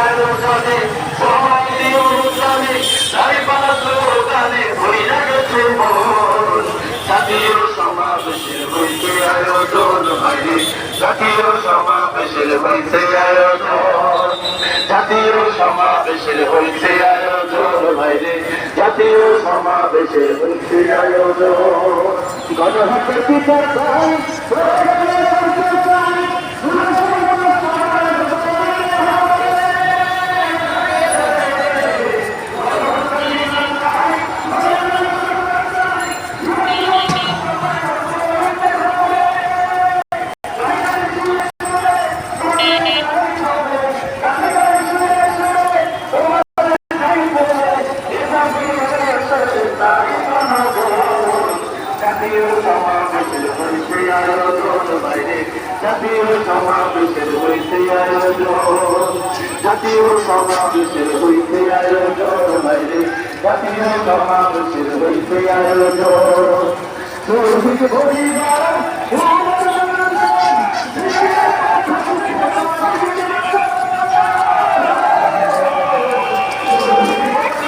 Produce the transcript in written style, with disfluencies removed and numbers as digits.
আয়োজনে সমাপ্তি অনুষ্ঠানে দাঁড়িপাল্লা স্লোগানে ভইরা গেছে মন। জাতীয় সমাবেশের হইতে আয়োজন ভাইরে, জাতীয় সমাবেশের হইতে আয়োজন, জাতীয় সমাবেশের হইতে আয়োজন ভাইরে, জাতীয় সমাবেশের হইতে আয়োজন। গণহত্যা বিচার চাই, জাতীয় সমাবেশের হইতে আয়োজন ভাইরে, জাতীয় সমাবেশের হইতে আয়োজন, জাতীয় সমাবেশের হইতে আয়োজন ভাইরে, জাতীয় সমাবেশের হইতে আয়োজন। শহীদ পরিবার